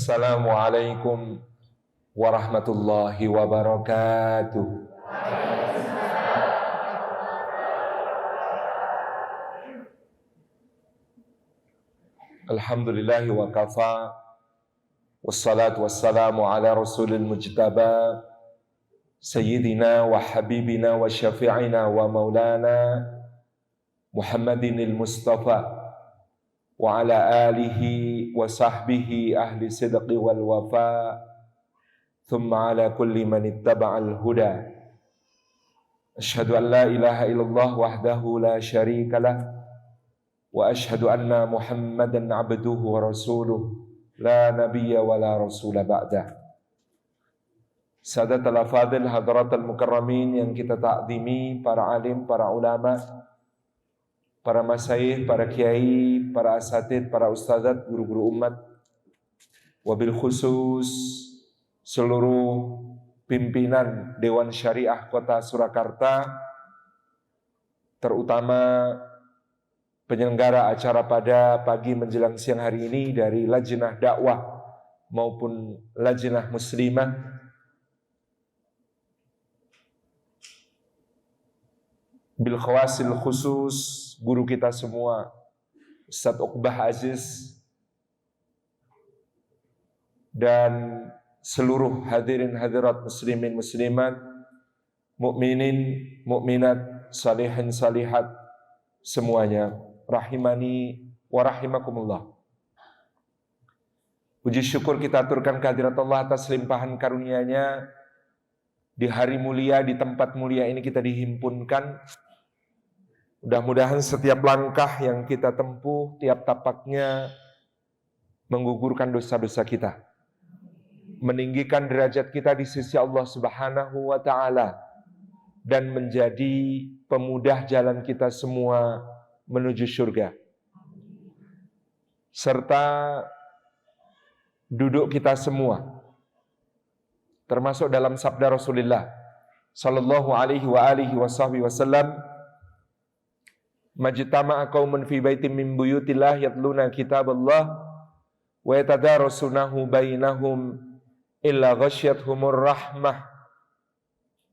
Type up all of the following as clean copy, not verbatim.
Assalamualaikum warahmatullahi wabarakatuh. Alhamdulillahi wa kafa, wassalatu wassalamu ala rasulil mujtaba, sayyidina wa habibina wa syafi'ina wa maulana Muhammadinil Mustafa wa ala alihi wa sahbihi ahli sidqi wal wafa, thumma ala kulli man ittaba'al huda. Asyhadu an la ilaha illallah wahdahu la syarika lah, wa asyhadu anna Muhammadan abduhu wa rasuluh, la nabiyya wa la rasula ba'dah. Sadatul afadil hadratul mukarramin yang kita ta'zimi, para alim, para ulama, para masyayikh, para kiai, para asatid, para ustadzat, guru-guru umat, wabil khusus seluruh pimpinan Dewan Syariah Kota Surakarta, terutama penyelenggara acara pada pagi menjelang siang hari ini dari Lajnah Dakwah maupun Lajnah Muslimah, bil khawasil khusus guru kita semua Ustadz Uqbah Aziz, dan seluruh hadirin hadirat muslimin muslimat, mukminin mukminat, salihin salihat semuanya, rahimani wa rahimakumullah. Puji syukur kita aturkan kehadirat Allah atas limpahan karunia-Nya. Di hari mulia, di tempat mulia ini kita dihimpunkan. Mudah-mudahan setiap langkah yang kita tempuh, tiap tapaknya menggugurkan dosa-dosa kita, meninggikan derajat kita di sisi Allah Subhanahu wa ta'ala, dan menjadi pemudah jalan kita semua menuju surga. Serta duduk kita semua, termasuk dalam sabda Rasulullah sallallahu alaihi wa alihi wasallam, majtama'a qaumun fi baitin min buyutillah yatluna kitaballah wa yatadarasunahu bainahum illa ghasyyathumur rahmah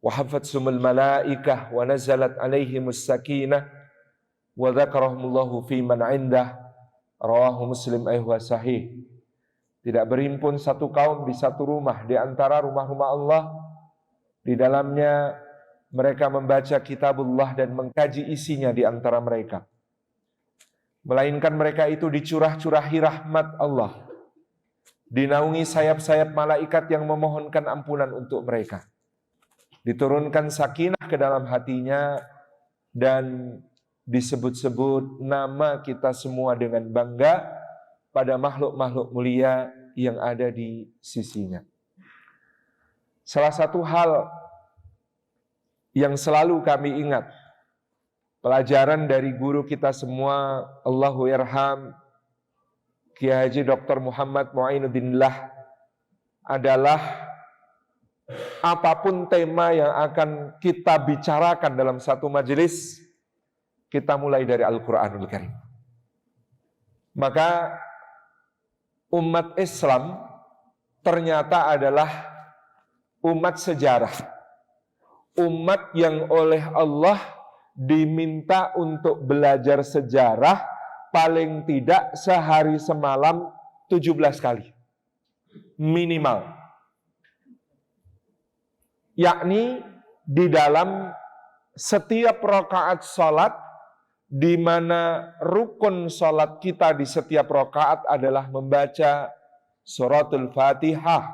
wa hafatsumul malaikah wa nazalat alaihimus sakinah wa dzakarahumullahu fi man 'indah. Rawahu Muslim wa sahih. Tidak berhimpun satu kaum di satu rumah di antara rumah-rumah Allah, di dalamnya mereka membaca kitabullah dan mengkaji isinya di antara mereka, melainkan mereka itu dicurah-curahi rahmat Allah, dinaungi sayap-sayap malaikat yang memohonkan ampunan untuk mereka, diturunkan sakinah ke dalam hatinya, dan disebut-sebut nama kita semua dengan bangga pada makhluk-makhluk mulia yang ada di sisinya. Salah satu hal yang selalu kami ingat, pelajaran dari guru kita semua, Allahu yarham, Kiai Haji Dr. Muhammad Muainuddinillah, adalah apapun tema yang akan kita bicarakan dalam satu majelis, kita mulai dari Al-Quranul Karim. Maka umat Islam ternyata adalah umat sejarah. Umat yang oleh Allah diminta untuk belajar sejarah paling tidak sehari semalam 17 kali. Minimal. Yakni di dalam setiap rakaat salat, di mana rukun salat kita di setiap rakaat adalah membaca suratul Fatihah.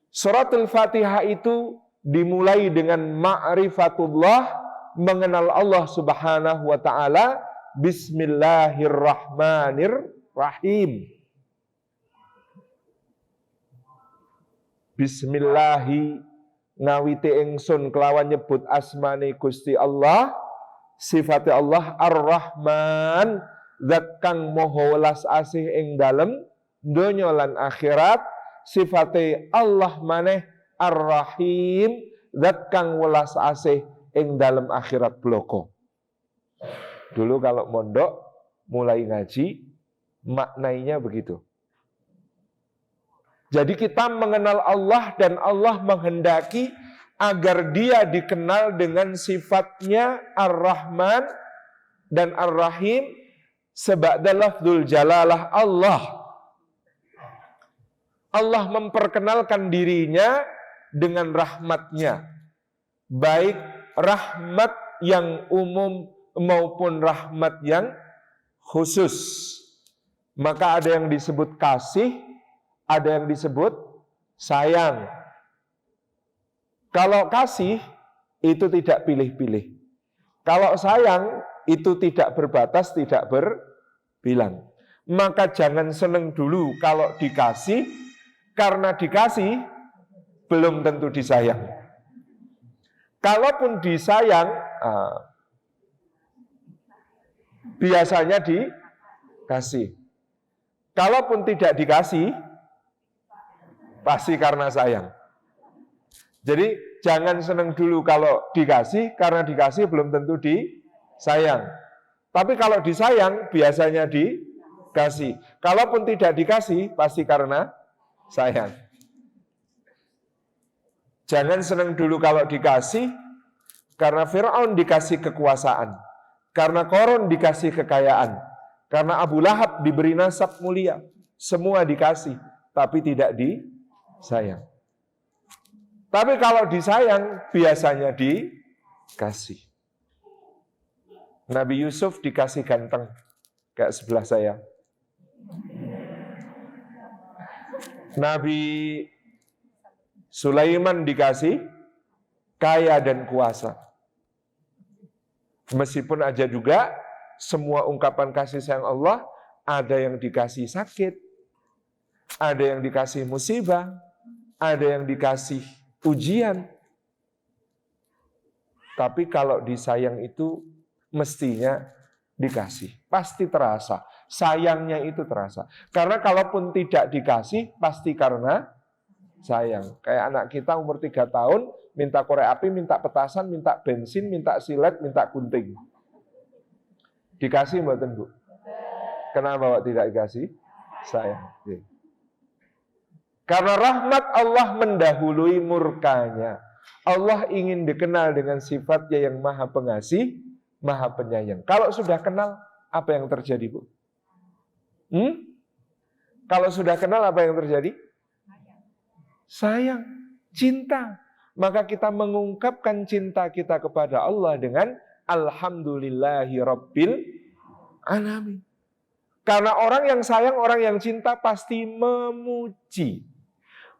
Suratul Fatihah itu dimulai dengan ma'rifatullah, mengenal Allah Subhanahu wa ta'ala. Bismillahirrahmanirrahim. Bismillahi ngawiti ingsun kelawan nyebut asmane Gusti Allah, sifate Allah Ar-Rahman, zat kang moho welas asih ing dalem donya lan akhirat. Sifate Allah maneh Ar-Rahim, zat kang welas asih ing dalem akhirat bloko. Dulu kalau mondok mulai ngaji maknainya begitu. Jadi kita mengenal Allah dan Allah menghendaki agar dia dikenal dengan sifatnya Ar-Rahman dan Ar-Rahim seba'da lafdzul jalalah Allah. Allah memperkenalkan dirinya dengan rahmatnya, baik rahmat yang umum maupun rahmat yang khusus. Maka ada yang disebut kasih, ada yang disebut sayang. Kalau kasih itu tidak pilih-pilih. Kalau sayang itu tidak berbatas, tidak berbilang. Maka jangan seneng dulu kalau dikasih, karena dikasih belum tentu disayang. Kalaupun disayang, biasanya dikasih. Kalaupun tidak dikasih, pasti karena sayang. Jadi jangan senang dulu kalau dikasih, karena dikasih belum tentu disayang. Tapi kalau disayang, biasanya dikasih. Kalaupun tidak dikasih, pasti karena sayang. Jangan senang dulu kalau dikasih, karena Fir'aun dikasih kekuasaan, karena Qarun dikasih kekayaan, karena Abu Lahab diberi nasab mulia. Semua dikasih, tapi tidak disayang. Tapi kalau disayang, biasanya dikasih. Nabi Yusuf dikasih ganteng, kayak sebelah saya. Nabi Sulaiman dikasih kaya dan kuasa. Meskipun aja juga semua ungkapan kasih sayang Allah, ada yang dikasih sakit, ada yang dikasih musibah, ada yang dikasih ujian. Tapi kalau disayang itu mestinya dikasih. Pasti terasa. Sayangnya itu terasa. Karena kalaupun tidak dikasih, pasti karena sayang. Kayak anak kita umur 3 tahun, minta korek api, minta petasan, minta bensin, minta silet, minta gunting. Dikasih mboten, Bu? Kenapa tidak dikasih? Sayang. Karena rahmat Allah mendahului murkanya. Allah ingin dikenal dengan sifatnya yang maha pengasih, maha penyayang. Kalau sudah kenal, apa yang terjadi, Bu? Kalau sudah kenal, apa yang terjadi? Sayang, cinta. Maka kita mengungkapkan cinta kita kepada Allah dengan Alhamdulillahi Rabbil Alamin. Karena orang yang sayang, orang yang cinta pasti memuji.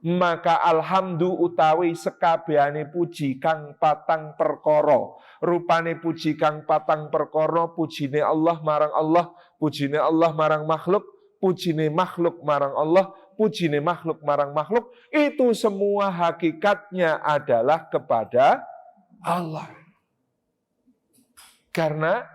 Maka alhamdu utawi sekabehane puji kang patang perkara. Rupane puji kang patang perkara, pujine Allah marang Allah, pujine Allah marang makhluk, pujine makhluk marang Allah, pujine makhluk marang makhluk. Itu semua hakikatnya adalah kepada Allah. Karena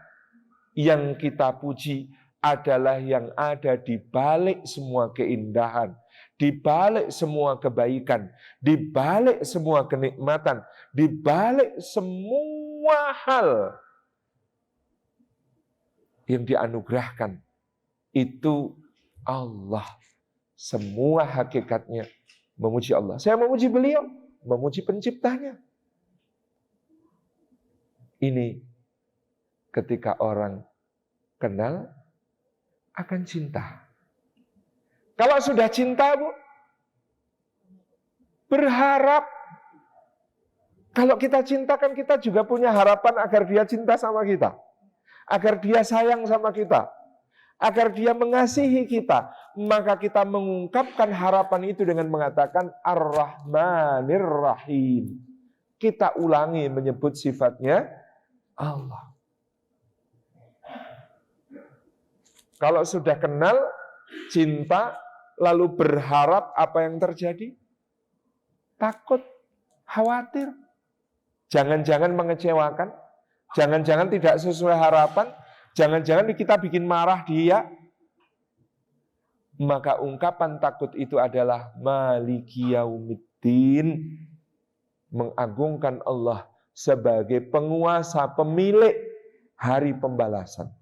yang kita puji adalah yang ada di balik semua keindahan, di balik semua kebaikan, di balik semua kenikmatan, di balik semua hal yang dianugerahkan. Itu Allah. Semua hakikatnya memuji Allah. Saya memuji beliau, memuji penciptanya. Ini ketika orang kenal akan cinta. Kalau sudah cinta, Bu, berharap. Kalau kita cinta kan kita juga punya harapan agar dia cinta sama kita. Agar dia sayang sama kita. Agar dia mengasihi kita. Maka kita mengungkapkan harapan itu dengan mengatakan Ar-Rahmanir Rahim. Kita ulangi menyebut sifatnya Allah. Kalau sudah kenal, cinta, lalu berharap, apa yang terjadi? Takut, khawatir. Jangan-jangan mengecewakan, jangan-jangan tidak sesuai harapan, jangan-jangan kita bikin marah dia. Maka ungkapan takut itu adalah Maliki Yaumiddin, mengagungkan Allah sebagai penguasa, pemilik hari pembalasan.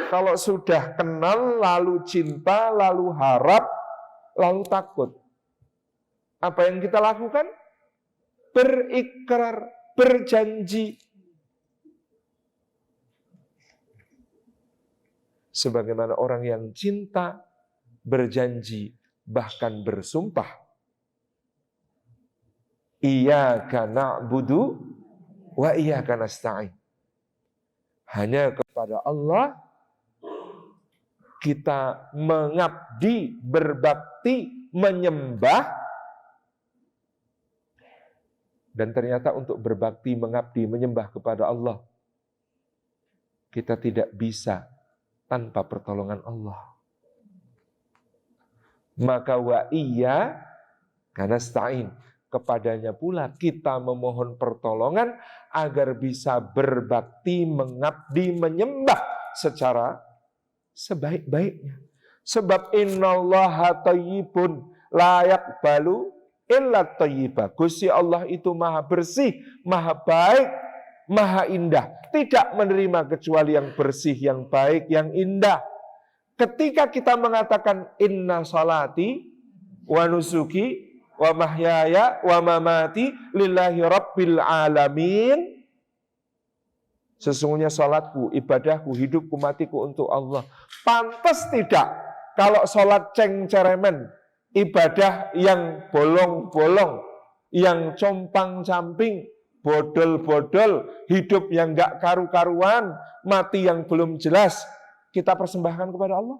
Kalau sudah kenal, lalu cinta, lalu harap, lalu takut. Apa yang kita lakukan? Berikrar, berjanji. Sebagaimana orang yang cinta, berjanji, bahkan bersumpah. Iyyaka na'budu wa iyyaka nasta'in. Hanya kepada Allah kita mengabdi, berbakti, menyembah. Dan ternyata untuk berbakti, mengabdi, menyembah kepada Allah, kita tidak bisa tanpa pertolongan Allah. Maka wa iyyaka nasta'in, kepadanya pula kita memohon pertolongan agar bisa berbakti, mengabdi, menyembah secara sebaik-baiknya. Sebab innallaha thayyibun la yaqbalu illa thayyiba. Gusti Allah itu maha bersih, maha baik, maha indah. Tidak menerima kecuali yang bersih, yang baik, yang indah. Ketika kita mengatakan inna salati wa nusuki wa mahyaya wa mamati lillahi rabbil alamin. Sesungguhnya salatku, ibadahku, hidupku, matiku untuk Allah. Pantas tidak kalau salat ceng-ceremen, ibadah yang bolong-bolong, yang compang-camping, bodol-bodol, hidup yang gak karu-karuan, mati yang belum jelas, kita persembahkan kepada Allah.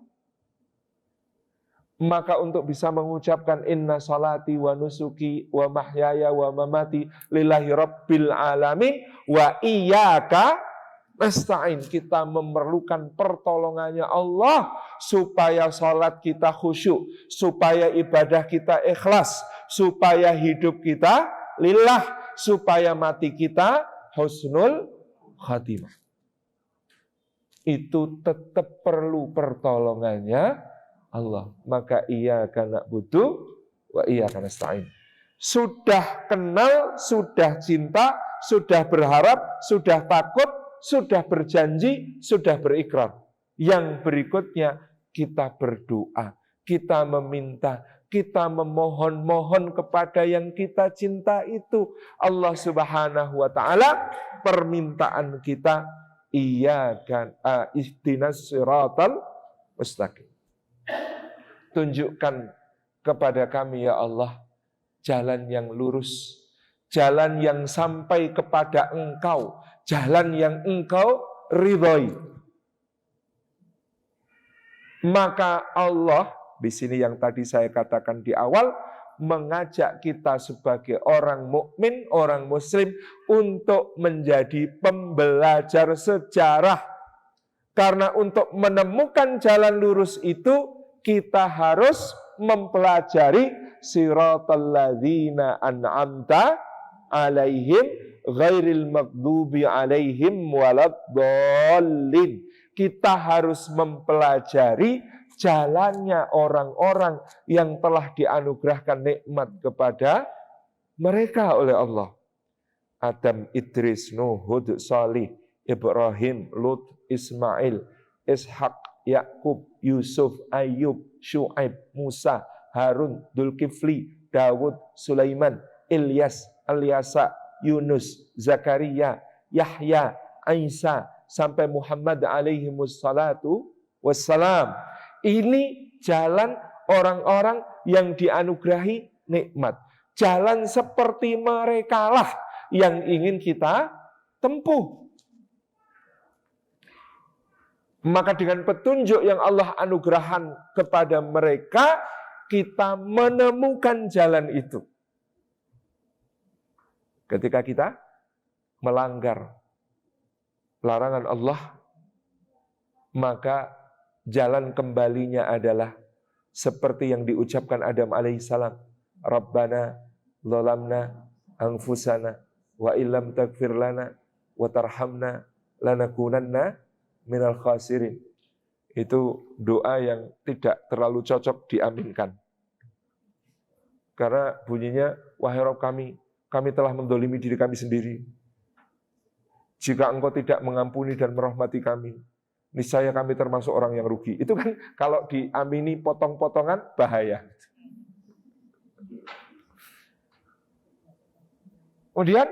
Maka untuk bisa mengucapkan inna salati wa nusuki wa mahyaya wa mamati lillahi rabbil alamin wa iyyaka nasta'in, kita memerlukan pertolongannya Allah supaya salat kita khusyuk, supaya ibadah kita ikhlas, supaya hidup kita lillah, supaya mati kita husnul khatimah. Itu tetap perlu pertolongannya Allah. Maka iyyaka na'budu wa iyyaka nasta'in. Sudah kenal, sudah cinta, sudah berharap, sudah takut, sudah berjanji, sudah berikrar. Yang berikutnya kita berdoa, kita meminta, kita memohon-mohon kepada yang kita cinta itu. Allah Subhanahu wa taala, permintaan kita iyyaka ihdinas siratal mustaqim. Tunjukkan kepada kami ya Allah jalan yang lurus, jalan yang sampai kepada Engkau, jalan yang Engkau ridhoi. Maka Allah, di sini yang tadi saya katakan di awal, mengajak kita sebagai orang mukmin, orang muslim untuk menjadi pembelajar sejarah. Karena untuk menemukan jalan lurus itu kita harus mempelajari siratal ladzina an'amta alaihim ghairil maghdubi alaihim waladdallin. Kita harus mempelajari jalannya orang-orang yang telah dianugerahkan nikmat kepada mereka oleh Allah. Adam, Idris, Nuh, Hud, Salih, Ibrahim, Lut, Ismail, Ishak, Yakub, Yusuf, Ayub, Syuaib, Musa, Harun, Dzulkifli, Dawud, Sulaiman, Ilyas, Alyasa, Yunus, Zakaria, Yahya, Isa, sampai Muhammad alaihi wassalatu wassalam. Ini jalan orang-orang yang dianugerahi nikmat. Jalan seperti merekalah yang ingin kita tempuh. Maka dengan petunjuk yang Allah anugerahkan kepada mereka, kita menemukan jalan itu. Ketika kita melanggar larangan Allah, maka jalan kembalinya adalah seperti yang diucapkan Adam alaihissalam. Rabbana zalamna anfusana wa illam taghfir lana wa tarhamna lanakunanna minal khasirin. Itu doa yang tidak terlalu cocok diaminkan. Karena bunyinya, wahai Rabb kami telah mendolimi diri kami sendiri. Jika Engkau tidak mengampuni dan merahmati kami, niscaya kami termasuk orang yang rugi. Itu kan kalau diamini potong-potongan bahaya. Kemudian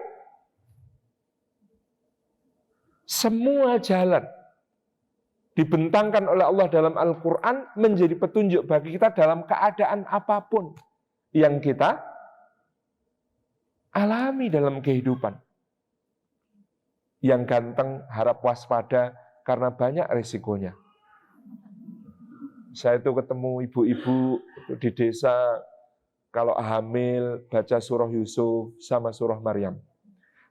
semua jalan dibentangkan oleh Allah dalam Al-Quran menjadi petunjuk bagi kita dalam keadaan apapun yang kita alami dalam kehidupan. Yang ganteng harap waspada karena banyak resikonya. Saya itu ketemu ibu-ibu di desa, kalau hamil baca surah Yusuf sama surah Maryam.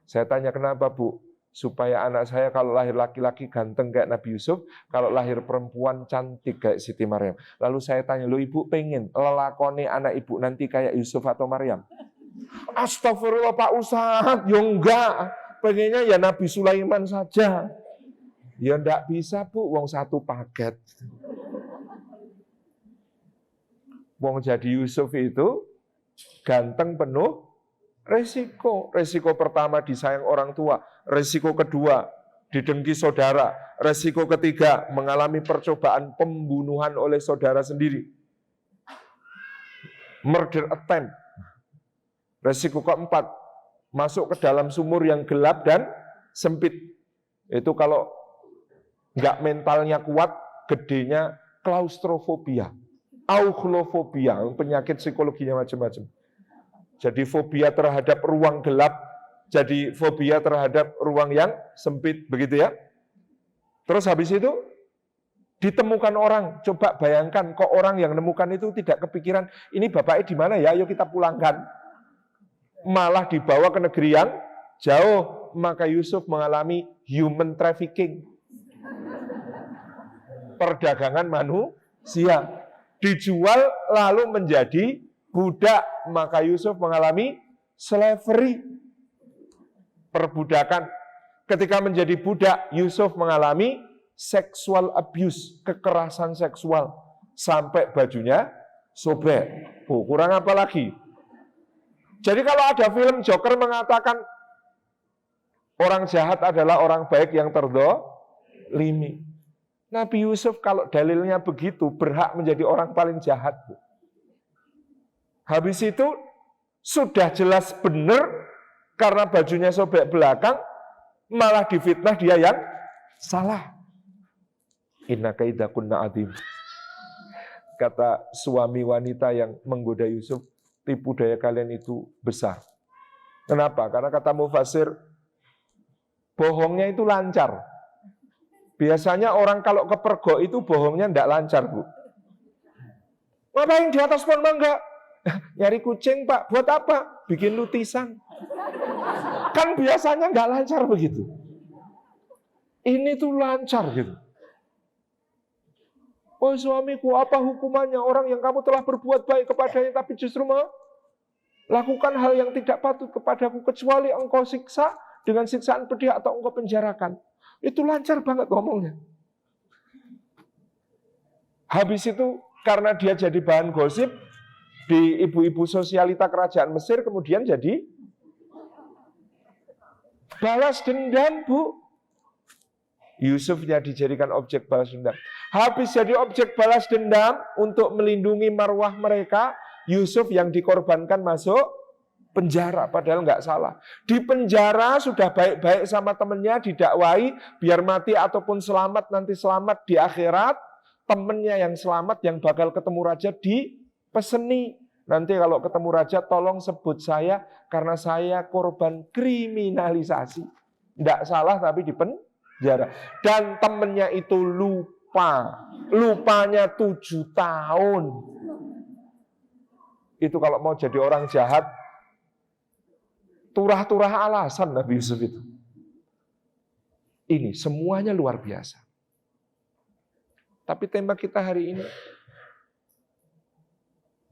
Saya tanya, kenapa Bu? Supaya anak saya kalau lahir laki-laki ganteng kayak Nabi Yusuf, kalau lahir perempuan cantik kayak Siti Maryam. Lalu saya tanya, lo ibu pengen lelakoni anak ibu nanti kayak Yusuf atau Maryam? Astagfirullah Pak Ustadz, ya enggak. Pengennya ya Nabi Sulaiman saja. Ya enggak bisa Bu, wong satu paket. Wong jadi Yusuf itu ganteng penuh resiko. Resiko pertama disayang orang tua. Resiko kedua didengki saudara. Resiko ketiga mengalami percobaan pembunuhan oleh saudara sendiri. Murder attempt. Resiko keempat masuk ke dalam sumur yang gelap dan sempit. Itu kalau nggak mentalnya kuat, gedenya klaustrofobia. Auklofobia, penyakit psikologinya macam-macam. Jadi fobia terhadap ruang gelap, jadi fobia terhadap ruang yang sempit, begitu ya. Terus habis itu ditemukan orang, coba bayangkan kok orang yang menemukan itu tidak kepikiran, ini bapaknya di mana ya, ayo kita pulangkan. Malah dibawa ke negeri yang jauh, maka Yusuf mengalami human trafficking. Perdagangan manusia. Dijual lalu menjadi budak, maka Yusuf mengalami slavery, perbudakan. Ketika menjadi budak, Yusuf mengalami sexual abuse, kekerasan seksual, sampai bajunya sobek. Oh, kurang apa lagi? Jadi kalau ada film Joker mengatakan orang jahat adalah orang baik yang terdolimi. Nabi Yusuf kalau dalilnya begitu berhak menjadi orang paling jahat. Habis itu sudah jelas benar karena bajunya sobek belakang, malah difitnah dia yang salah. Inna kaidakunna adzim. Kata suami wanita yang menggoda Yusuf, tipu daya kalian itu besar. Kenapa? Karena kata mufasir, bohongnya itu lancar. Biasanya orang kalau kepergok itu bohongnya tidak lancar, Bu. Ngapain di atas pohon mangga? Nyari kucing, Pak. Buat apa? Bikin lutisan. Kan biasanya nggak lancar begitu. Ini tuh lancar gitu. Oh suamiku, apa hukumannya orang yang kamu telah berbuat baik kepadanya tapi justru melakukan hal yang tidak patut kepadaku kecuali engkau siksa dengan siksaan pedih atau engkau penjarakan. Itu lancar banget ngomongnya. Habis itu karena dia jadi bahan gosip di ibu-ibu sosialita kerajaan Mesir, kemudian jadi balas dendam, Bu. Yusufnya dijadikan objek balas dendam. Habis jadi objek balas dendam untuk melindungi marwah mereka, Yusuf yang dikorbankan masuk penjara, padahal nggak salah. Di penjara sudah baik-baik sama temennya, didakwai biar mati ataupun selamat, nanti selamat di akhirat. Temennya yang selamat yang bakal ketemu raja dipeseni. Nanti kalau ketemu raja tolong sebut saya karena saya korban kriminalisasi. Nggak salah tapi di penjara. Dan temennya itu lupa. Lupanya 7 tahun. Itu kalau mau jadi orang jahat, turah-turah alasan Nabi Yusuf itu. Ini semuanya luar biasa. Tapi tema kita hari ini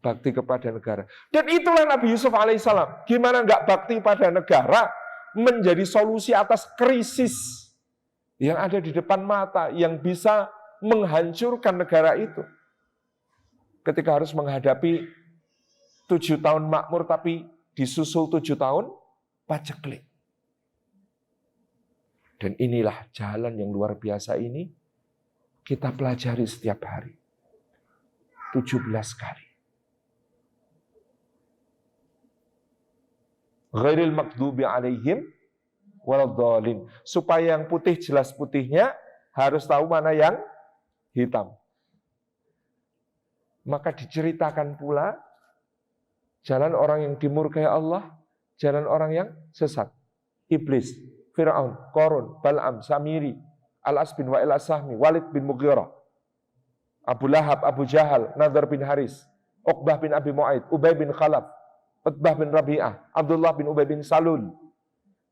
bakti kepada negara. Dan itulah Nabi Yusuf alaihissalam. Gimana nggak bakti pada negara menjadi solusi atas krisis yang ada di depan mata, yang bisa menghancurkan negara itu. Ketika harus menghadapi 7 tahun makmur tapi disusul 7 tahun paceklik. Dan inilah jalan yang luar biasa ini kita pelajari setiap hari. 17 kali. Ghairil maghdubi alaihim waladhdallin. Supaya yang putih jelas putihnya, harus tahu mana yang hitam. Maka diceritakan pula jalan orang yang dimurkai Allah, jalan orang yang sesat. Iblis, Fir'aun, Qarun, Bal'am, Samiri, Al-As bin Wa'il As-Sahmi, Walid bin Mughirah, Abu Lahab, Abu Jahal, Nadhr bin Haris, Uqbah bin Abi Mu'aid, Ubay bin Khalaf, Utbah bin Rabi'ah, Abdullah bin Ubay bin Salul.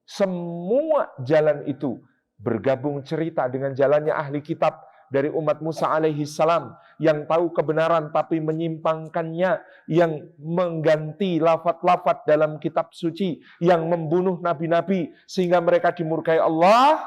Semua jalan itu bergabung cerita dengan jalannya ahli kitab dari umat Musa alaihi salam yang tahu kebenaran tapi menyimpangkannya, yang mengganti lafaz-lafaz dalam kitab suci, yang membunuh nabi-nabi sehingga mereka dimurkai Allah,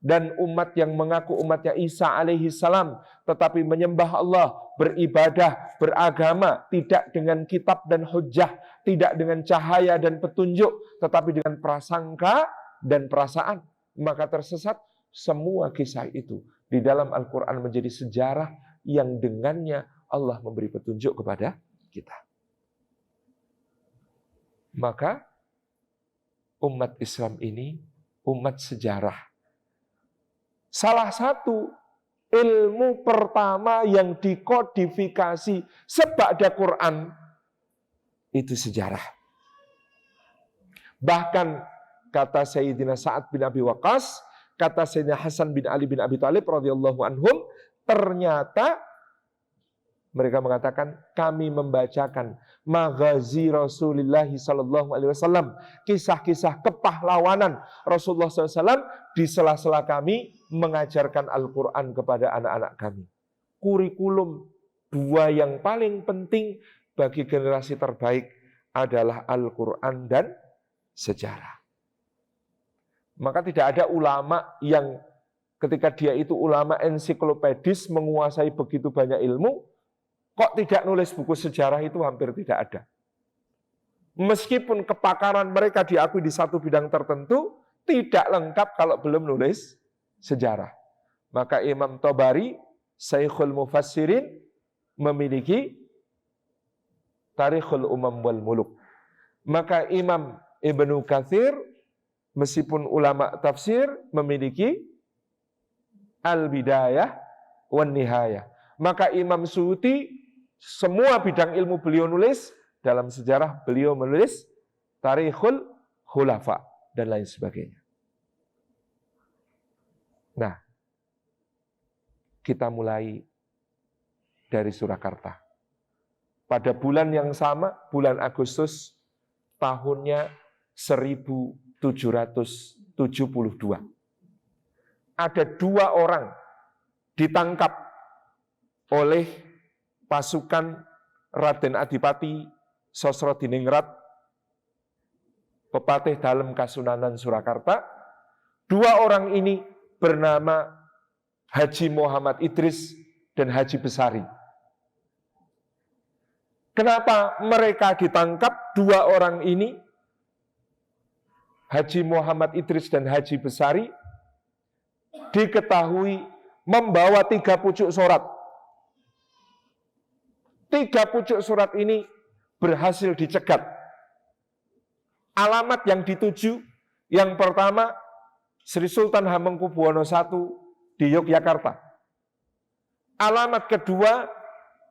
dan umat yang mengaku umatnya Isa alaihi salam tetapi menyembah Allah, beribadah, beragama tidak dengan kitab dan hujjah, tidak dengan cahaya dan petunjuk, tetapi dengan prasangka dan perasaan, maka tersesat. Semua kisah itu di dalam Al-Quran menjadi sejarah yang dengannya Allah memberi petunjuk kepada kita. Maka umat Islam ini umat sejarah. Salah satu ilmu pertama yang dikodifikasi seba'da Quran itu sejarah. Bahkan kata Sayyidina Sa'ad bin Abi Waqqas, kata Sayyidina Hasan bin Ali bin Abi Thalib radhiyallahu anhum, ternyata mereka mengatakan kami membacakan maghazi Rasulullah sallallahu alaihi wasallam, kisah-kisah kepahlawanan Rasulullah SAW di sela-sela kami mengajarkan Al-Quran kepada anak-anak kami. Kurikulum dua yang paling penting bagi generasi terbaik adalah Al-Quran dan sejarah. Maka tidak ada ulama yang ketika dia itu ulama ensiklopedis menguasai begitu banyak ilmu, kok tidak nulis buku sejarah, itu hampir tidak ada. Meskipun kepakaran mereka diakui di satu bidang tertentu, tidak lengkap kalau belum nulis sejarah. Maka Imam Tabari, Syekhul Mufassirin, memiliki Tarikhul Umam wal Muluk. Maka Imam Ibnu Katsir, meskipun ulama tafsir, memiliki Al-Bidayah wan Nihayah. Maka Imam Suyuti, semua bidang ilmu beliau nulis, dalam sejarah beliau menulis Tarikhul Khulafa dan lain sebagainya. Nah, kita mulai dari Surakarta. Pada bulan yang sama, bulan Agustus tahunnya 1772. Ada 2 orang ditangkap oleh pasukan Raden Adipati Sosrodiningrat, pepatih dalam Kasunanan Surakarta. 2 orang ini bernama Haji Muhammad Idris dan Haji Besari. Kenapa mereka ditangkap? 2 orang ini, Haji Muhammad Idris dan Haji Besari, diketahui membawa 3 pucuk surat. 3 pucuk surat ini berhasil dicegat. Alamat yang dituju, yang pertama Sri Sultan Hamengkubuwono I di Yogyakarta. Alamat kedua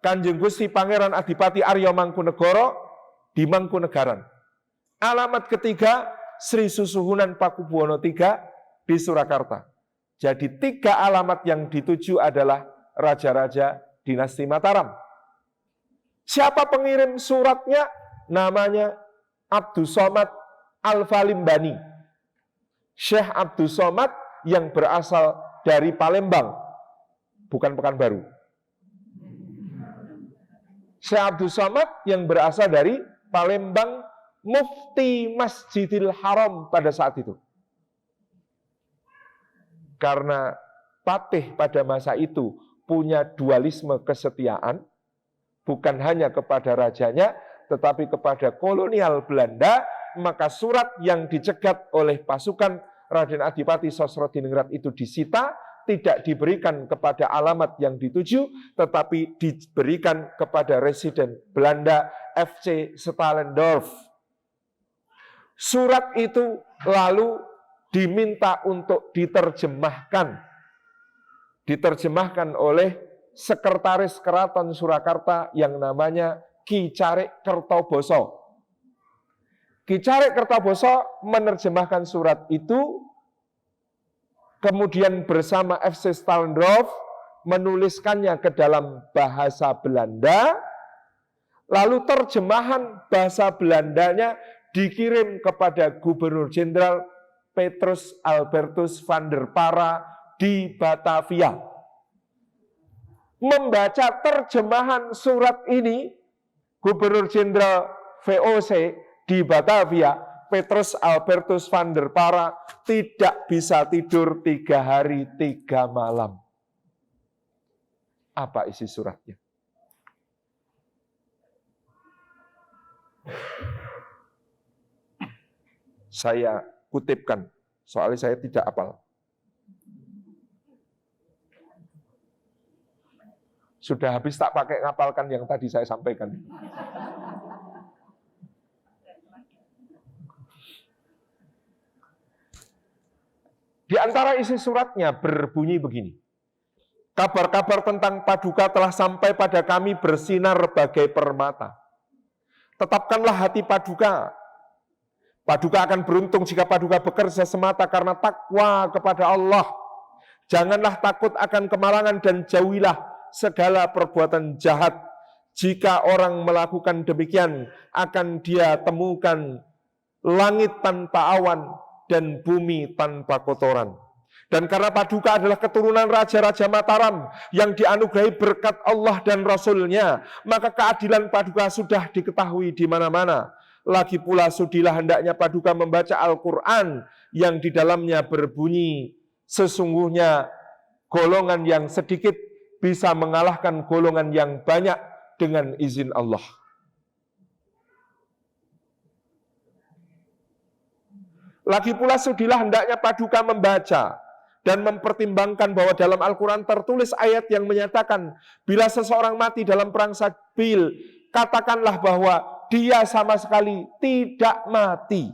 Kanjeng Gusti Pangeran Adipati Arya Mangkunegara di Mangkunegaran. Alamat ketiga Sri Susuhunan Pakubuwono III di Surakarta. Jadi 3 alamat yang dituju adalah raja-raja dinasti Mataram. Siapa pengirim suratnya? Namanya Abdus Somad Al-Falimbani. Syekh Abdus Somad yang berasal dari Palembang, bukan Pekanbaru. Syekh Abdus Somad yang berasal dari Palembang, mufti Masjidil Haram pada saat itu. Karena patih pada masa itu punya dualisme kesetiaan, bukan hanya kepada rajanya, tetapi kepada kolonial Belanda, maka surat yang dicegat oleh pasukan Raden Adipati Sosrodiningrat itu disita tidak diberikan kepada alamat yang dituju, tetapi diberikan kepada residen Belanda FC Stalendorf. Surat itu lalu diminta untuk diterjemahkan oleh Sekretaris Keraton Surakarta yang namanya Ki Carik Kertoboso. Ki Carik Kertoboso menerjemahkan surat itu, kemudian bersama FC Stalendorf menuliskannya ke dalam bahasa Belanda, lalu terjemahan bahasa Belandanya dikirim kepada Gubernur Jenderal Petrus Albertus van der Para di Batavia. Membaca terjemahan surat ini, Gubernur Jenderal VOC di Batavia, Petrus Albertus van der Para, tidak bisa tidur 3 hari 3 malam. Apa isi suratnya? Saya kutipkan, soalnya saya tidak hafal. Sudah habis tak pakai ngapalkan yang tadi saya sampaikan. Di antara isi suratnya berbunyi begini. Kabar-kabar tentang Paduka telah sampai pada kami bersinar bagai permata. Tetapkanlah hati Paduka. Paduka akan beruntung jika Paduka bekerja semata karena takwa kepada Allah. Janganlah takut akan kemalangan dan jauhilah segala perbuatan jahat. Jika orang melakukan demikian, akan dia temukan langit tanpa awan dan bumi tanpa kotoran. Dan karena Paduka adalah keturunan Raja-Raja Mataram yang dianugerahi berkat Allah dan Rasul-Nya, maka keadilan Paduka sudah diketahui di mana-mana. Lagi pula sudilah hendaknya Paduka membaca Al-Quran yang di dalamnya berbunyi, sesungguhnya golongan yang sedikit bisa mengalahkan golongan yang banyak dengan izin Allah. Lagi pula sudilah hendaknya Paduka membaca dan mempertimbangkan bahwa dalam Al-Quran tertulis ayat yang menyatakan bila seseorang mati dalam perang sabil, katakanlah bahwa dia sama sekali tidak mati.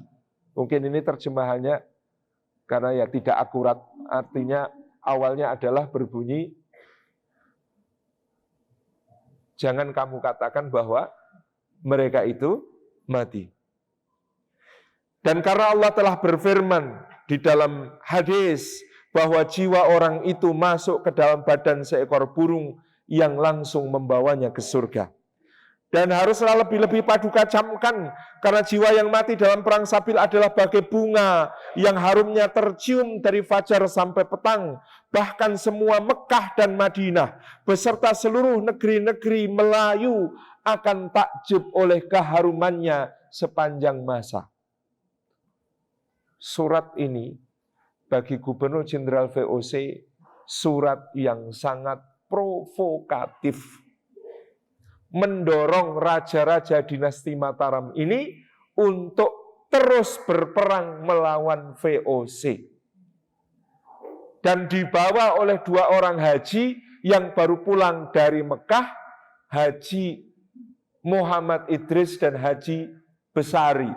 Mungkin ini terjemahannya karena ya tidak akurat. Artinya awalnya adalah berbunyi, jangan kamu katakan bahwa mereka itu mati. Dan karena Allah telah berfirman di dalam hadis bahwa jiwa orang itu masuk ke dalam badan seekor burung yang langsung membawanya ke surga. Dan haruslah lebih-lebih Paduka camkan, karena jiwa yang mati dalam perang sabil adalah bagai bunga yang harumnya tercium dari fajar sampai petang. Bahkan semua Mekah dan Madinah beserta seluruh negeri-negeri Melayu akan takjub oleh keharumannya sepanjang masa. Surat ini bagi Gubernur Jenderal VOC surat yang sangat provokatif, mendorong raja-raja dinasti Mataram ini untuk terus berperang melawan VOC. Dan dibawa oleh 2 orang haji yang baru pulang dari Mekah, Haji Muhammad Idris dan Haji Besari.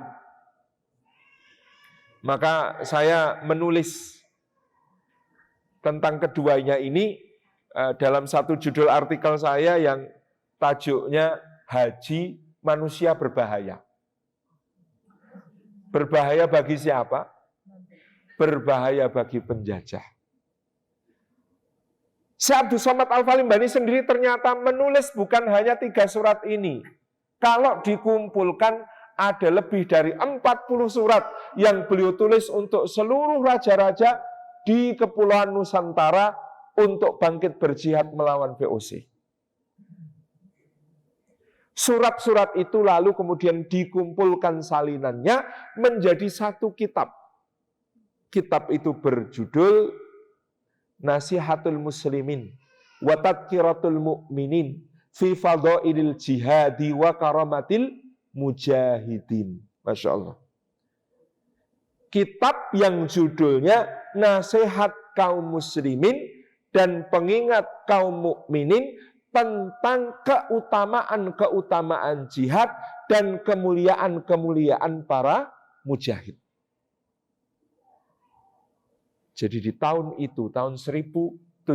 Maka saya menulis tentang keduanya ini dalam satu judul artikel saya yang tajuknya Haji Manusia Berbahaya. Berbahaya bagi siapa? Berbahaya bagi penjajah. Syekh Abdul Somad Al-Falimbani sendiri ternyata menulis bukan hanya 3 surat ini. Kalau dikumpulkan ada lebih dari 40 surat yang beliau tulis untuk seluruh raja-raja di Kepulauan Nusantara untuk bangkit berjihad melawan VOC. Surat-surat itu lalu kemudian dikumpulkan salinannya menjadi satu kitab. Kitab itu berjudul Nasihatul Muslimin wa Tadhkiratul Mu'minin fi Fadhailil Jihadi wa Karamatil Mujahidin. Masya Allah. Kitab yang judulnya Nasihat Kaum Muslimin dan pengingat kaum mukminin tentang keutamaan jihad dan kemuliaan para mujahid. Jadi di tahun itu, tahun 1772,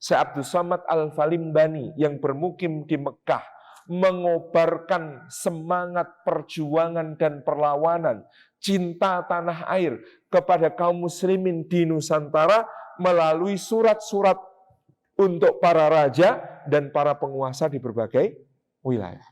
Syekh Abdul Somad Al-Falimbani yang bermukim di Mekah mengobarkan semangat perjuangan dan perlawanan, cinta tanah air kepada kaum muslimin di Nusantara melalui surat-surat untuk para raja dan para penguasa di berbagai wilayah.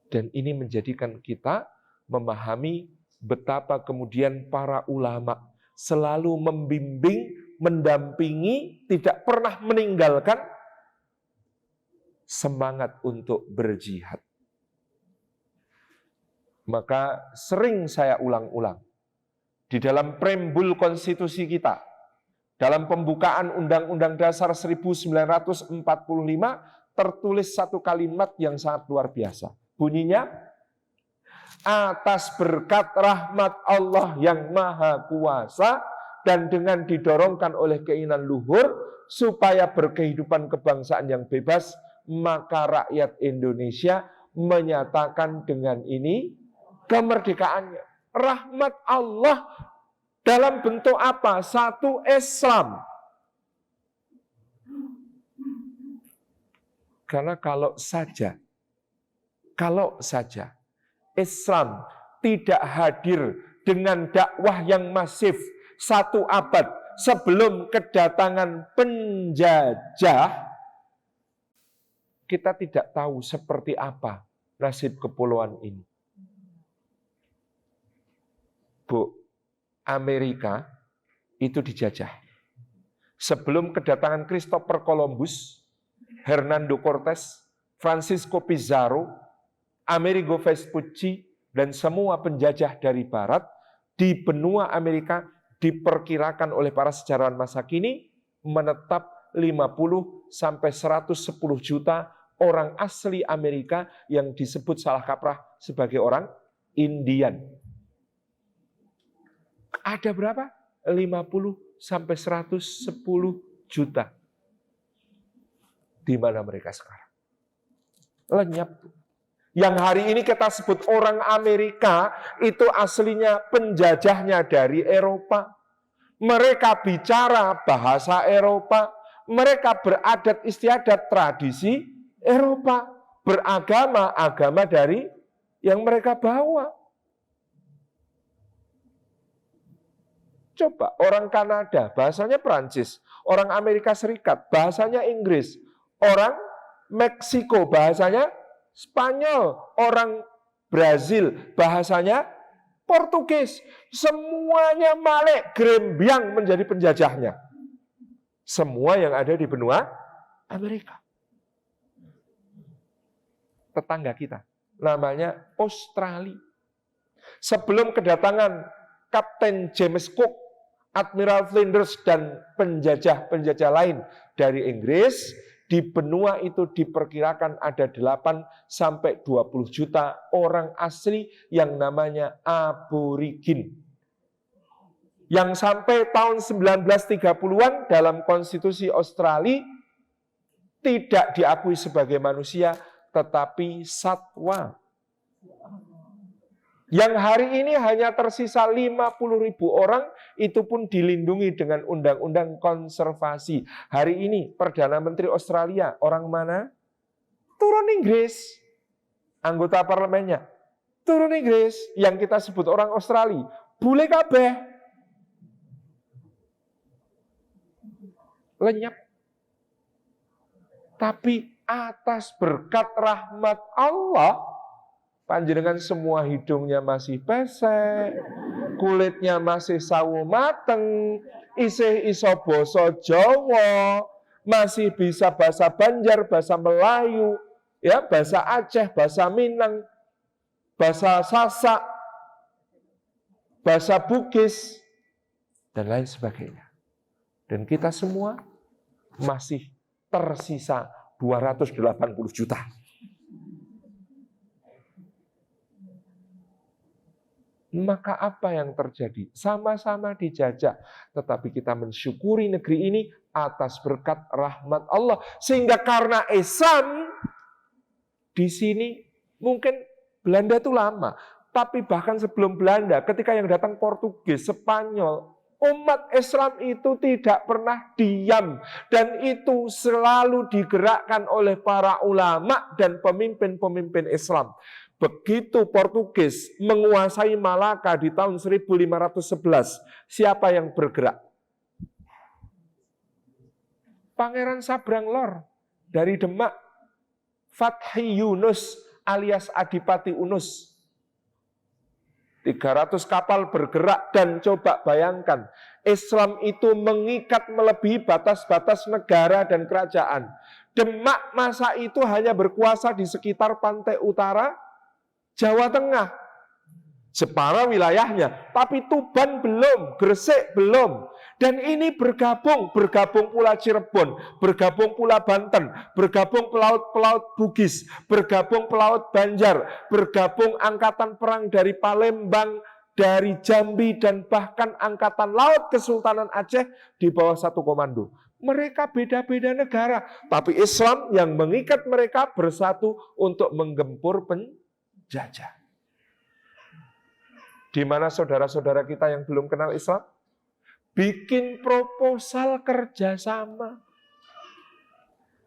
Dan ini menjadikan kita memahami betapa kemudian para ulama selalu membimbing, mendampingi, tidak pernah meninggalkan semangat untuk berjihad. Maka sering saya ulang-ulang, di dalam preambul konstitusi kita, dalam pembukaan Undang-Undang Dasar 1945, tertulis satu kalimat yang sangat luar biasa. Bunyinya, atas berkat rahmat Allah yang Maha Kuasa dan dengan didorongkan oleh keinginan luhur supaya berkehidupan kebangsaan yang bebas, maka rakyat Indonesia menyatakan dengan ini kemerdekaannya. Rahmat Allah dalam bentuk apa? Satu, Islam. Karena kalau saja Islam tidak hadir dengan dakwah yang masif 1 abad sebelum kedatangan penjajah, kita tidak tahu seperti apa nasib kepulauan ini. Bu, Amerika itu dijajah. Sebelum kedatangan Christopher Columbus, Hernando Cortés, Francisco Pizarro, Amerigo Vespucci, dan semua penjajah dari barat di benua Amerika diperkirakan oleh para sejarawan masa kini menetap 50 sampai 110 juta orang asli Amerika yang disebut salah kaprah sebagai orang Indian. Ada berapa? 50 sampai 110 juta. Di mana mereka sekarang? Lenyap. Yang hari ini kita sebut orang Amerika, itu aslinya penjajahnya dari Eropa. Mereka bicara bahasa Eropa, mereka beradat istiadat tradisi Eropa, beragama agama dari yang mereka bawa. Coba orang Kanada bahasanya Prancis, orang Amerika Serikat bahasanya Inggris, orang Meksiko bahasanya Spanyol, orang Brazil bahasanya Portugis. Semuanya malek grembyang menjadi penjajahnya. Semua yang ada di benua Amerika. Tetangga kita, namanya Australia. Sebelum kedatangan Kapten James Cook, Admiral Flinders, dan penjajah-penjajah lain dari Inggris, di benua itu diperkirakan ada 8 sampai 20 juta orang asli yang namanya aborigin. Yang sampai tahun 1930-an dalam konstitusi Australia tidak diakui sebagai manusia, tetapi satwa. Yang hari ini hanya tersisa 50.000 orang, itu pun dilindungi dengan undang-undang konservasi. Hari ini Perdana Menteri Australia, orang mana? Turun Inggris. Anggota parlemennya, turun Inggris. Yang kita sebut orang Australia, bule kabeh. Lenyap. Tapi atas berkat rahmat Allah, panjenengan semua hidungnya masih pesek, kulitnya masih sawo mateng, isih iso basa Jawa, masih bisa bahasa Banjar, bahasa Melayu, ya, bahasa Aceh, bahasa Minang, bahasa Sasak, bahasa Bugis, dan lain sebagainya. Dan kita semua masih tersisa 280 juta. Maka apa yang terjadi? Sama-sama dijajah, tetapi kita mensyukuri negeri ini atas berkat rahmat Allah. Sehingga karena Islam di sini, mungkin Belanda itu lama, tapi bahkan sebelum Belanda, ketika yang datang Portugis, Spanyol, umat Islam itu tidak pernah diam, dan itu selalu digerakkan oleh para ulama dan pemimpin-pemimpin Islam. Begitu Portugis menguasai Malaka di tahun 1511, siapa yang bergerak? Pangeran Sabranglor dari Demak, Fathi Yunus alias Adipati Unus. 300 kapal bergerak, dan coba bayangkan, Islam itu mengikat melebihi batas-batas negara dan kerajaan. Demak masa itu hanya berkuasa di sekitar pantai utara Jawa Tengah, Jepara wilayahnya, tapi Tuban belum, Gresik belum. Dan ini bergabung pula Cirebon, bergabung pula Banten, bergabung pelaut-pelaut Bugis, bergabung pelaut Banjar, bergabung angkatan perang dari Palembang, dari Jambi, dan bahkan angkatan laut Kesultanan Aceh di bawah satu komando. Mereka beda-beda negara, tapi Islam yang mengikat mereka bersatu untuk menggempur penjajah. Di mana saudara-saudara kita yang belum kenal Islam? Bikin proposal kerjasama.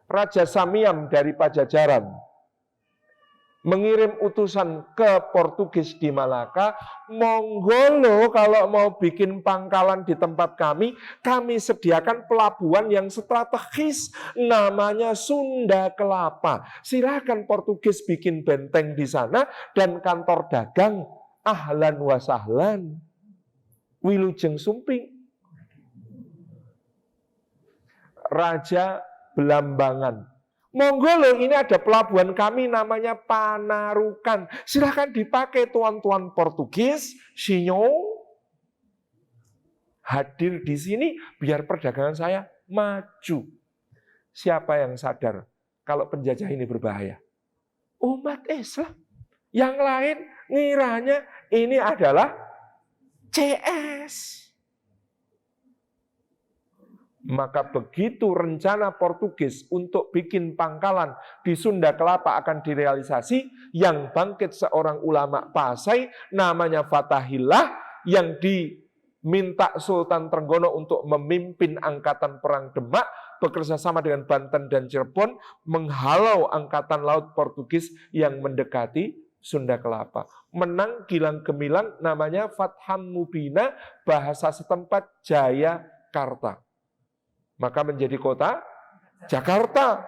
Raja Samiam dari Pajajaran mengirim utusan ke Portugis di Malaka, monggo lo kalau mau bikin pangkalan di tempat kami sediakan pelabuhan yang strategis, namanya Sunda Kelapa. Silakan Portugis bikin benteng di sana dan kantor dagang, ahlan wa sahlan, wilujeng sumping. Raja Belambangan, monggo loh, ini ada pelabuhan kami namanya Panarukan. Silahkan dipakai tuan-tuan Portugis, Sinyo. Hadir di sini biar perdagangan saya maju. Siapa yang sadar kalau penjajah ini berbahaya? Umat Islam. Yang lain ngiranya ini adalah CS. Maka begitu rencana Portugis untuk bikin pangkalan di Sunda Kelapa akan direalisasi, yang bangkit seorang ulama Pasai namanya Fatahillah, yang diminta Sultan Trenggono untuk memimpin angkatan perang Demak, bekerja sama dengan Banten dan Cirebon, menghalau angkatan laut Portugis yang mendekati Sunda Kelapa. Menang gilang gemilang, namanya Fatham Mubina, bahasa setempat Jayakarta. Maka menjadi kota Jakarta.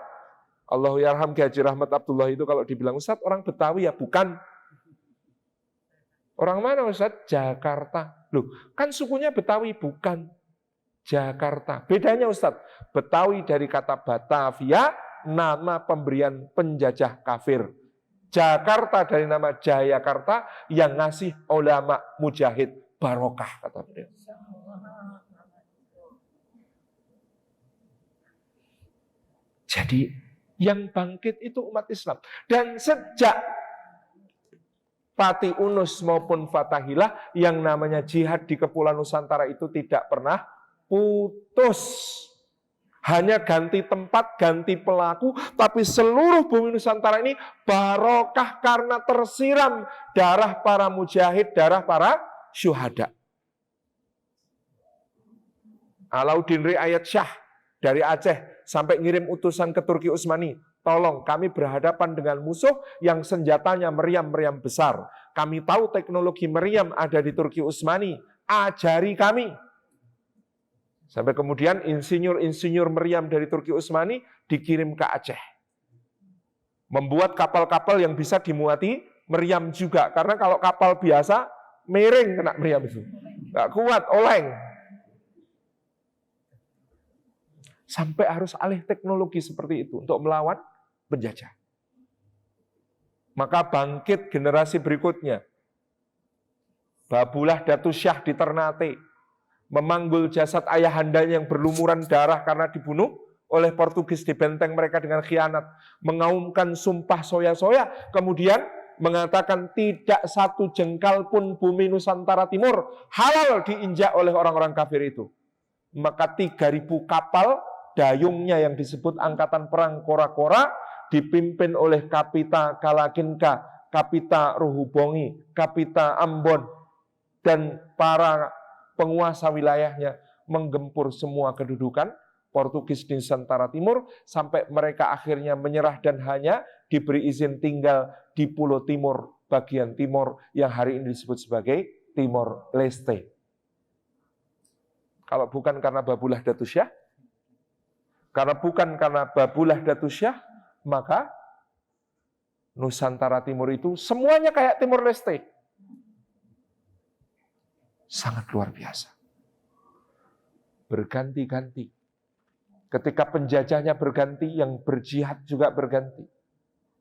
Allahu yarham Ki Haji Rahmat Abdullah itu kalau dibilang Ustaz orang Betawi ya, bukan. Orang mana Ustaz? Jakarta. Loh, kan sukunya Betawi, bukan. Jakarta. Bedanya Ustaz, Betawi dari kata Batavia, nama pemberian penjajah kafir. Jakarta dari nama Jayakarta yang ngasih ulama mujahid barokah, kata beliau. Jadi yang bangkit itu umat Islam. Dan sejak Pati Unus maupun Fatahillah, yang namanya jihad di Kepulauan Nusantara itu tidak pernah putus. Hanya ganti tempat, ganti pelaku, tapi seluruh bumi Nusantara ini barokah karena tersiram darah para mujahid, darah para syuhada. Alauddin Riayat Shah dari Aceh sampai ngirim utusan ke Turki Utsmani, tolong kami berhadapan dengan musuh yang senjatanya meriam-meriam besar. Kami tahu teknologi meriam ada di Turki Utsmani, ajari kami. Sampai kemudian insinyur-insinyur meriam dari Turki Utsmani dikirim ke Aceh. Membuat kapal-kapal yang bisa dimuati meriam juga. Karena kalau kapal biasa, miring kena meriam itu. Nggak kuat, oleng. Sampai harus alih teknologi seperti itu untuk melawan penjajah. Maka bangkit generasi berikutnya. Babullah Datu Syah di Ternate memanggul jasad ayahandanya yang berlumuran darah karena dibunuh oleh Portugis di benteng mereka dengan khianat. Mengaumkan sumpah soya-soya, kemudian mengatakan tidak satu jengkal pun bumi Nusantara Timur halal diinjak oleh orang-orang kafir itu. Maka 3.000 kapal dayungnya yang disebut Angkatan Perang Kora-Kora dipimpin oleh Kapita Kalakinka, Kapita Ruhubongi, Kapita Ambon, dan para penguasa wilayahnya menggempur semua kedudukan Portugis di Nusantara Timur sampai mereka akhirnya menyerah dan hanya diberi izin tinggal di Pulau Timur, bagian timur yang hari ini disebut sebagai Timor Leste. Kalau bukan karena Babulah Datusyah, maka Nusantara Timur itu semuanya kayak Timor Leste. Sangat luar biasa. Berganti-ganti. Ketika penjajahnya berganti, yang berjihad juga berganti.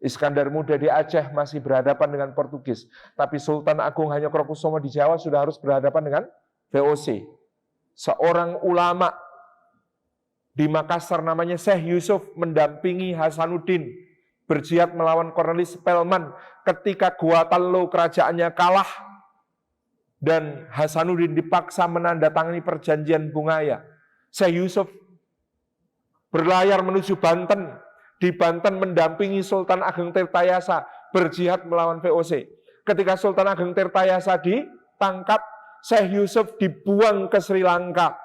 Iskandar Muda di Aceh masih berhadapan dengan Portugis. Tapi Sultan Agung Hanyokrokusumo di Jawa sudah harus berhadapan dengan VOC. Seorang ulama di Makassar namanya Syekh Yusuf mendampingi Hasanuddin berjihad melawan Cornelis Spelman ketika Gua Tallo kerajaannya kalah dan Hasanuddin dipaksa menandatangani perjanjian Bungaya. Syekh Yusuf berlayar menuju Banten, di Banten mendampingi Sultan Ageng Tirtayasa berjihad melawan VOC. Ketika Sultan Ageng Tirtayasa ditangkap, Syekh Yusuf dibuang ke Sri Lanka.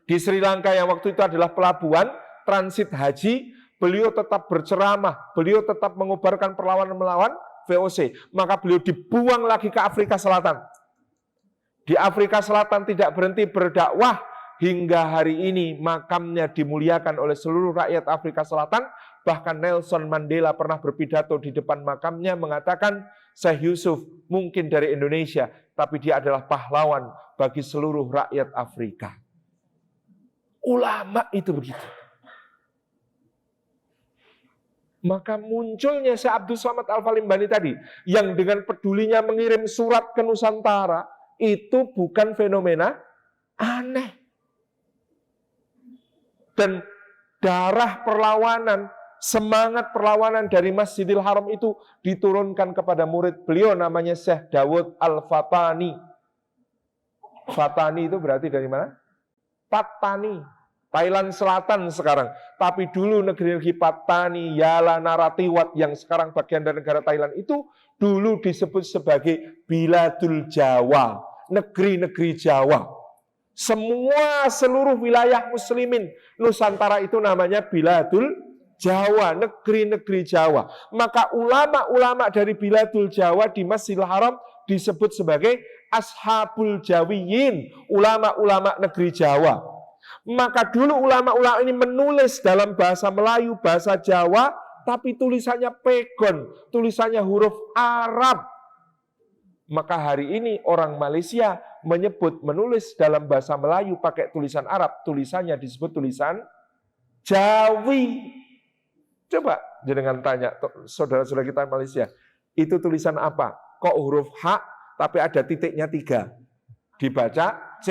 Di Sri Lanka yang waktu itu adalah pelabuhan transit haji, beliau tetap berceramah, beliau tetap mengobarkan perlawanan melawan VOC. Maka beliau dibuang lagi ke Afrika Selatan. Di Afrika Selatan tidak berhenti berdakwah, hingga hari ini makamnya dimuliakan oleh seluruh rakyat Afrika Selatan. Bahkan Nelson Mandela pernah berpidato di depan makamnya mengatakan, Syekh Yusuf mungkin dari Indonesia, tapi dia adalah pahlawan bagi seluruh rakyat Afrika. Ulama itu begitu. Maka munculnya Syekh Abdul Somad Al-Falimbani tadi, yang dengan pedulinya mengirim surat ke Nusantara, itu bukan fenomena aneh. Dan darah perlawanan, semangat perlawanan dari Masjidil Haram itu diturunkan kepada murid beliau namanya Syekh Dawud Al-Fatani. Fatani itu berarti dari mana? Patani, Thailand Selatan sekarang. Tapi dulu negeri-negeri Patani, Yala, Naratiwat yang sekarang bagian dari negara Thailand itu dulu disebut sebagai Biladul Jawa, negeri-negeri Jawa. Seluruh wilayah muslimin Nusantara itu namanya Biladul Jawa, negeri-negeri Jawa. Maka ulama-ulama dari Biladul Jawa di Masjidil Haram disebut sebagai Ashabul Jawiyin, ulama-ulama negeri Jawa. Maka dulu ulama-ulama ini menulis dalam bahasa Melayu, bahasa Jawa, tapi tulisannya pegon, tulisannya huruf Arab. Maka hari ini orang Malaysia menulis dalam bahasa Melayu pakai tulisan Arab, tulisannya disebut tulisan Jawi. Coba jenengan tanya saudara-saudara kita Malaysia, itu tulisan apa? Kok huruf H tapi ada titiknya 3? Dibaca C.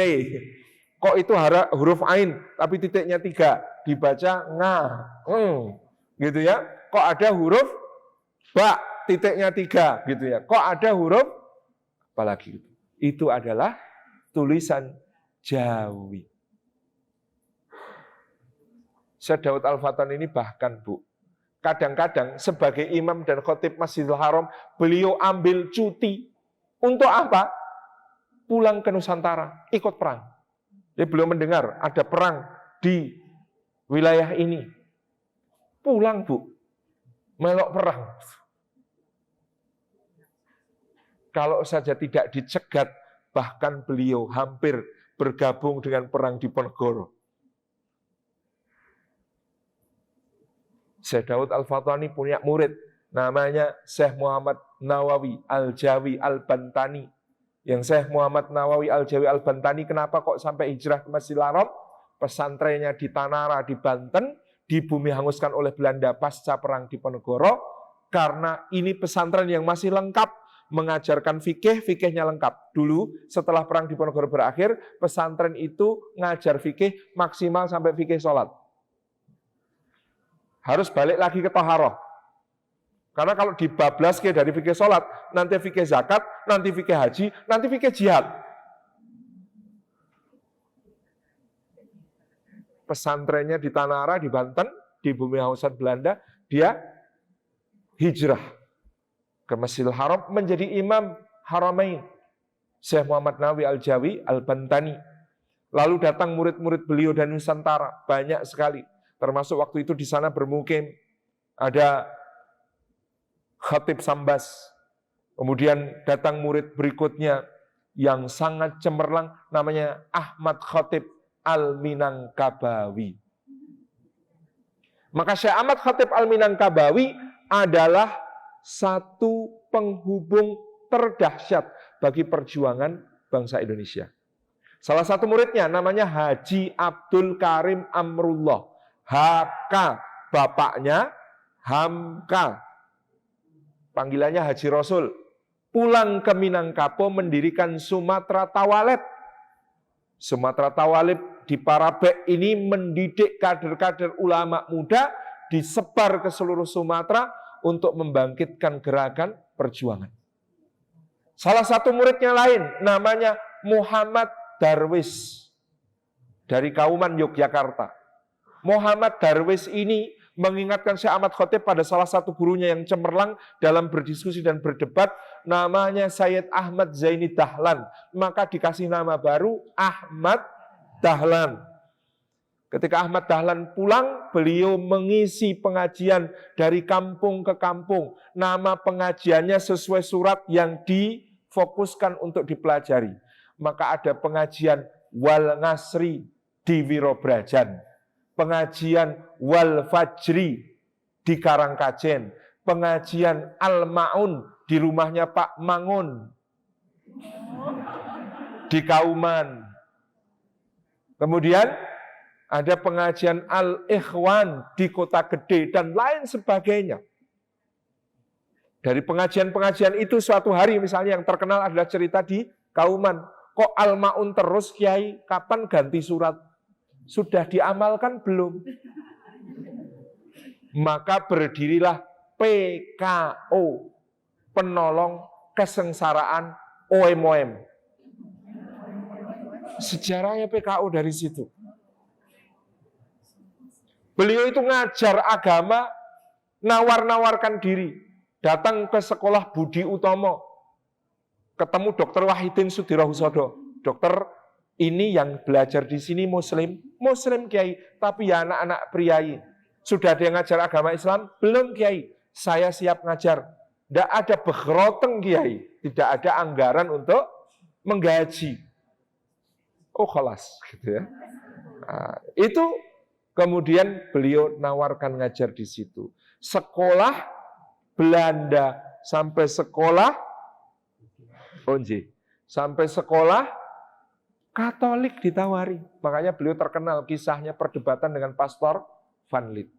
Kok itu huruf Ain tapi titiknya 3? Dibaca Nga. Gitu ya. Kok ada huruf Ba titiknya 3? Gitu ya. Kok ada huruf apalagi itu adalah tulisan Jawi. Syekh Dawud Al-Fatani ini bahkan kadang-kadang sebagai imam dan khotib Masjidil Haram, beliau ambil cuti. Untuk apa? Pulang ke Nusantara, ikut perang. Jadi beliau mendengar ada perang di wilayah ini. Pulang melok perang. Kalau saja tidak dicegat, bahkan beliau hampir bergabung dengan perang Diponegoro. Syekh Dawud Al-Fatani punya murid, namanya Syekh Muhammad Nawawi Al-Jawi Al-Bantani. Yang Syekh Muhammad Nawawi Al-Jawi Al-Bantani kenapa kok sampai hijrah ke Masjidil Haram? Pesantrennya di Tanara, di Banten, di bumi hanguskan oleh Belanda pasca perang Diponegoro, karena ini pesantren yang masih lengkap, mengajarkan fikihnya lengkap. Dulu setelah perang Diponegoro berakhir, pesantren itu ngajar fikih maksimal sampai fikih sholat. Harus balik lagi ke Toharoh. Karena kalau dibablas ke dari fikih sholat, nanti fikih zakat, nanti fikih haji, nanti fikih jihad. Pesantrennya di Tanara, di Banten, di Bumi Hausan Belanda, dia hijrah ke Masjidil Haram menjadi imam Haramain, Syekh Muhammad Nawawi Al-Jawi Al-Bantani. Lalu datang murid-murid beliau dan Nusantara, banyak sekali. Termasuk waktu itu di sana bermukim, ada Khatib Sambas. Kemudian datang murid berikutnya yang sangat cemerlang, namanya Ahmad Khatib Al-Minangkabawi. Maka Syekh Ahmad Khatib Al-Minangkabawi adalah satu penghubung terdahsyat bagi perjuangan bangsa Indonesia. Salah satu muridnya namanya Haji Abdul Karim Amrullah. HK, bapaknya Hamka. Panggilannya Haji Rasul. Pulang ke Minangkabau mendirikan Sumatera Tawalib. Sumatera Tawalib di Parabek ini mendidik kader-kader ulama muda disebar ke seluruh Sumatera untuk membangkitkan gerakan perjuangan. Salah satu muridnya lain namanya Muhammad Darwis dari Kauman Yogyakarta. Muhammad Darwis ini mengingatkan Syekh Ahmad Khatib pada salah satu gurunya yang cemerlang dalam berdiskusi dan berdebat, namanya Sayyid Ahmad Zaini Dahlan. Maka dikasih nama baru Ahmad Dahlan. Ketika Ahmad Dahlan pulang, beliau mengisi pengajian dari kampung ke kampung. Nama pengajiannya sesuai surat yang difokuskan untuk dipelajari. Maka ada pengajian Wal Ngasri di Wirobrajan, pengajian Wal Fajri di Karangkajen, pengajian Al Maun di rumahnya Pak Mangun di Kauman. Kemudian ada pengajian Al-Ikhwan di Kota Gede dan lain sebagainya. Dari pengajian-pengajian itu suatu hari misalnya yang terkenal adalah cerita di Kauman. Kok Al-Ma'un terus Kiai? Kapan ganti surat? Sudah diamalkan belum? Maka berdirilah PKO, Penolong Kesengsaraan OMOM. Sejarahnya PKO dari situ. Beliau itu ngajar agama, nawar-nawarkan diri. Datang ke sekolah Budi Utomo, ketemu Dr. Wahidin Sudirohusodo. Dokter, ini yang belajar di sini Muslim Kiai, tapi ya anak-anak priai. Sudah ada yang ngajar agama Islam? Belum Kiai, saya siap ngajar. Tidak ada bekhroteng Kiai, tidak ada anggaran untuk menggaji. Oh khalas, gitu ya. Nah, itu kemudian beliau nawarkan ngajar di situ. Sekolah Belanda sampai sekolah sampai sekolah Katolik ditawari. Makanya beliau terkenal kisahnya perdebatan dengan Pastor Van Lith.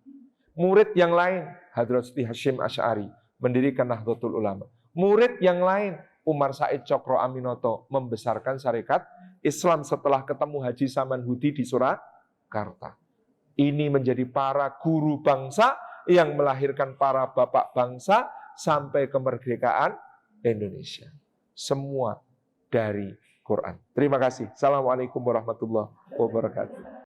Murid yang lain, Hadrat Siti Hasyim Asy'ari, mendirikan Nahdlatul Ulama. Murid yang lain, Umar Said Cokro Aminoto, membesarkan syarikat Islam setelah ketemu Haji Saman Hudi di Surakarta. Ini menjadi para guru bangsa yang melahirkan para bapak bangsa sampai kemerdekaan Indonesia. Semua dari Quran. Terima kasih. Assalamualaikum warahmatullahi wabarakatuh.